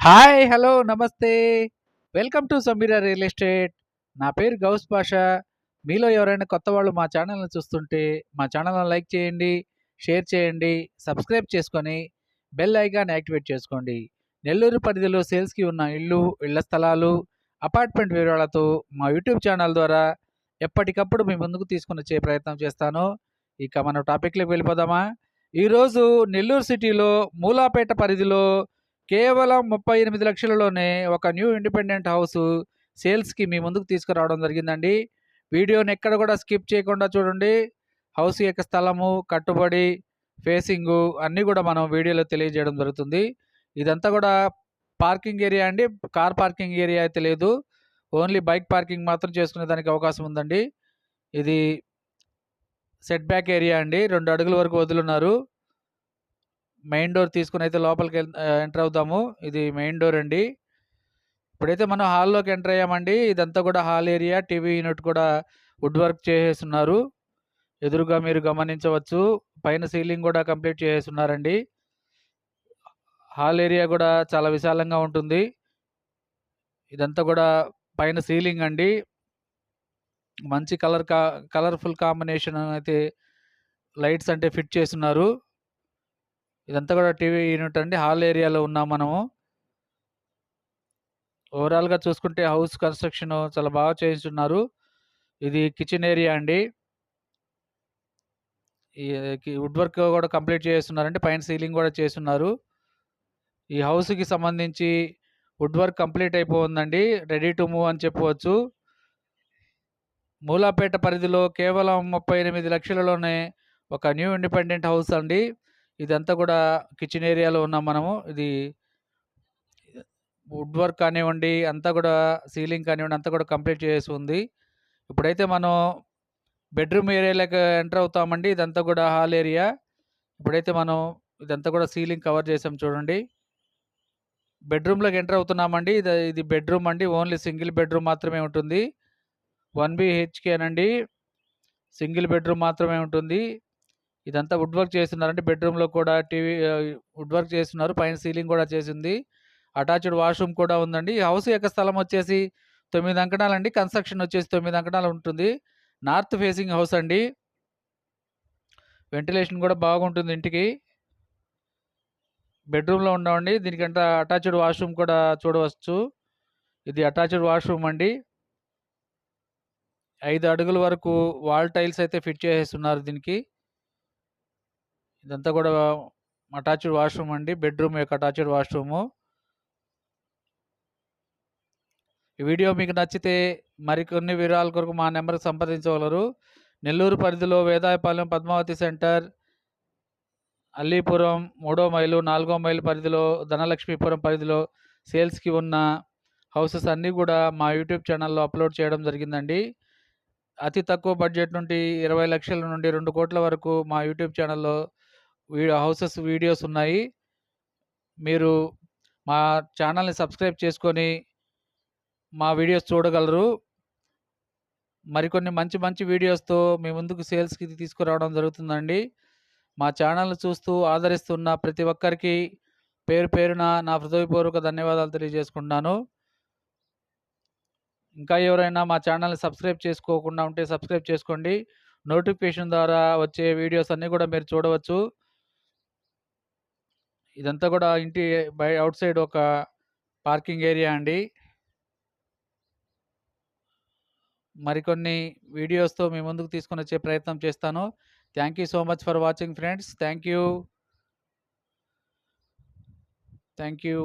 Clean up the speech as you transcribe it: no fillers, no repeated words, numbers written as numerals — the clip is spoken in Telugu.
హాయ్! హలో! నమస్తే. Welcome to Sameera real estate. నా పేరు గౌస్ పాషా. మీలో ఎవరైనా కొత్తవాళ్ళు మా ఛానల్‌ని చూస్తుంటే, మా ఛానల్‌ని లైక్ చేయండి, షేర్ చేయండి, సబ్స్క్రైబ్ చేసుకొని, బెల్ ఐకాన్ యాక్టివేట్ చేసుకోండి. నెల్లూరు పరిధిలో సేల్స్‌కి ఉన్న ఇళ్ళు, ఇళ్ల స్థలాలు, అపార్ట్మెంట్ వివరాలతో మా యూట్యూబ్ ఛానల్ ద్వారా ఎప్పటికప్పుడు మీ ముందుకు తీసుకొనొచ్చే ప్రయత్నం చేస్తాను. ఇక మనం టాపిక్‌లోకి వెళ్ళిపోదామా? ఈరోజు నెల్లూరు సిటీలో మూలాపేట పరిధిలో కేవలం 38 లక్షలలోనే ఒక న్యూ ఇండిపెండెంట్ హౌసు సేల్స్‌కి మీ ముందుకు తీసుకురావడం జరిగిందండి. వీడియోని ఎక్కడ కూడా స్కిప్ చేయకుండా చూడండి. హౌస్ యొక్క స్థలము, కట్టుబడి, ఫేసింగు అన్నీ కూడా మనం వీడియోలో తెలియజేయడం జరుగుతుంది. ఇదంతా కూడా పార్కింగ్ ఏరియా అండి. కార్ పార్కింగ్ ఏరియా అయితే లేదు. ఓన్లీ బైక్ పార్కింగ్ మాత్రం చేసుకునే దానికి అవకాశం ఉందండి. ఇది సెట్ బ్యాక్ ఏరియా అండి. 2 అడుగుల వరకు వదులున్నారు. మెయిన్ డోర్ తీసుకొనైతే లోపలికి ఎంటర్ అవుదాము. ఇది మెయిన్ డోర్ అండి. ఇప్పుడైతే మనం హాల్లోకి ఎంటర్ అయ్యామండి. ఇదంతా కూడా హాల్ ఏరియా. టీవీ యూనిట్ కూడా వుడ్ వర్క్ చేసేసున్నారు. ఎదురుగా మీరు గమనించవచ్చు. పైన సీలింగ్ కూడా కంప్లీట్ చేసేసున్నారండి. హాల్ ఏరియా కూడా చాలా విశాలంగా ఉంటుంది. ఇదంతా కూడా పైన సీలింగ్ అండి. మంచి కలర్‌ఫుల్ కాంబినేషన్ అయితే లైట్స్ అంటే ఫిట్ చేసున్నారు. ఇదంతా కూడా టీవీ యూనిట్ అండి. హాల్ ఏరియాలో ఉన్నాం మనము. ఓవరాల్‌గా చూసుకుంటే హౌస్ కన్‌స్ట్రక్షన్ చాలా బాగా చేయించున్నారు. ఇది కిచెన్ ఏరియా అండి. ఈ వుడ్ వర్క్ కూడా కంప్లీట్ చేసేస్తున్నారండి. పైన సీలింగ్ కూడా చేసున్నారు. ఈ హౌస్‌కి సంబంధించి వుడ్ వర్క్ కంప్లీట్ అయిపోయిందండి. రెడీ టు మూవ్ అని చెప్పవచ్చు. మూలాపేట పరిధిలో కేవలం 38 లక్షలలోనే ఒక న్యూ ఇండిపెండెంట్ హౌస్ అండి. ఇదంతా కూడా కిచెన్ ఏరియాలో ఉన్నాం మనము. ఇది వుడ్ వర్క్ కానివ్వండి, అంతా కూడా సీలింగ్ కానివ్వండి, అంతా కూడా కంప్లీట్ చేసేసి ఉంది. ఇప్పుడైతే మనం బెడ్‌రూమ్ ఏరియాలోకి ఎంటర్ అవుతామండి. ఇదంతా కూడా హాల్ ఏరియా. ఇప్పుడైతే మనం ఇదంతా కూడా సీలింగ్ కవర్ చేసాం చూడండి. బెడ్‌రూమ్‌లోకి ఎంటర్ అవుతున్నామండి. ఇది బెడ్‌రూమ్ అండి. ఓన్లీ సింగిల్ బెడ్‌రూమ్ మాత్రమే ఉంటుంది. 1 బీహెచ్‌కేనండి. సింగిల్ బెడ్‌రూమ్ మాత్రమే ఉంటుంది. ఇదంతా వుడ్ వర్క్ చేస్తున్నారండి. బెడ్‌రూమ్‌లో కూడా వుడ్ వర్క్ చేస్తున్నారు. పైన సీలింగ్ కూడా చేసుంది. అటాచ్డ్ వాష్‌రూమ్ కూడా ఉందండి. ఈ హౌస్ యొక్క స్థలం వచ్చేసి 9 అంకణాలండి. కన్‌స్ట్రక్షన్ వచ్చేసి 9 అంకణాలు ఉంటుంది. నార్త్ ఫేసింగ్ హౌస్ అండి. వెంటిలేషన్ కూడా బాగుంటుంది ఇంటికి. బెడ్‌రూమ్‌లో ఉన్నామండి. దీనికంటే అటాచ్డ్ వాష్‌రూమ్ కూడా చూడవచ్చు. ఇది అటాచ్డ్ వాష్‌రూమ్ అండి. 5 అడుగుల వరకు వాల్ టైల్స్ అయితే ఫిట్ చేసేసున్నారు దీనికి. ఇదంతా కూడా అటాచ్డ్ వాష్‌రూమ్ అండి. బెడ్‌రూమ్ యొక్క అటాచ్డ్ వాష్‌రూము. ఈ వీడియో మీకు నచ్చితే మరికొన్ని వివరాల కొరకు మా నెంబర్‌కి సంప్రదించగలరు. నెల్లూరు పరిధిలో వేదాయపాలెం, పద్మావతి సెంటర్, అల్లీపురం, 3వ మైలు, 4వ మైలు పరిధిలో, ధనలక్ష్మీపురం పరిధిలో సేల్స్‌కి ఉన్న హౌసెస్ అన్నీ కూడా మా యూట్యూబ్ ఛానల్‌లో అప్లోడ్ చేయడం జరిగిందండి. అతి తక్కువ బడ్జెట్ నుండి 20 లక్షల నుండి 2,00,00,000 వరకు మా యూట్యూబ్ ఛానల్‌లో హౌసెస్ వీడియోస్ ఉన్నాయి. మీరు మా ఛానల్‌ని సబ్స్క్రైబ్ చేసుకొని మా వీడియోస్ చూడగలరు. మరికొన్ని మంచి మంచి వీడియోస్‌తో మీ ముందుకు సేల్స్‌కి తీసుకురావడం జరుగుతుందండి. మా ఛానల్‌ని చూస్తూ ఆదరిస్తున్న ప్రతి ఒక్కరికి పేరు పేరున నా హృదయపూర్వక ధన్యవాదాలు తెలియజేసుకుంటున్నాను. ఇంకా ఎవరైనా మా ఛానల్‌ని సబ్స్క్రైబ్ చేసుకోకుండా ఉంటే సబ్స్క్రైబ్ చేసుకోండి. నోటిఫికేషన్ ద్వారా వచ్చే వీడియోస్ అన్నీ కూడా మీరు చూడవచ్చు. ఇదంతా కూడా ఇంటి ఔట్ సైడ్ ఒక పార్కింగ్ ఏరియా అండి. మరికొన్ని వీడియోస్‌తో మీ ముందుకు తీసుకొనొచ్చే ప్రయత్నం చేస్తాను. Thank you so much for watching friends. Thank you. Thank you.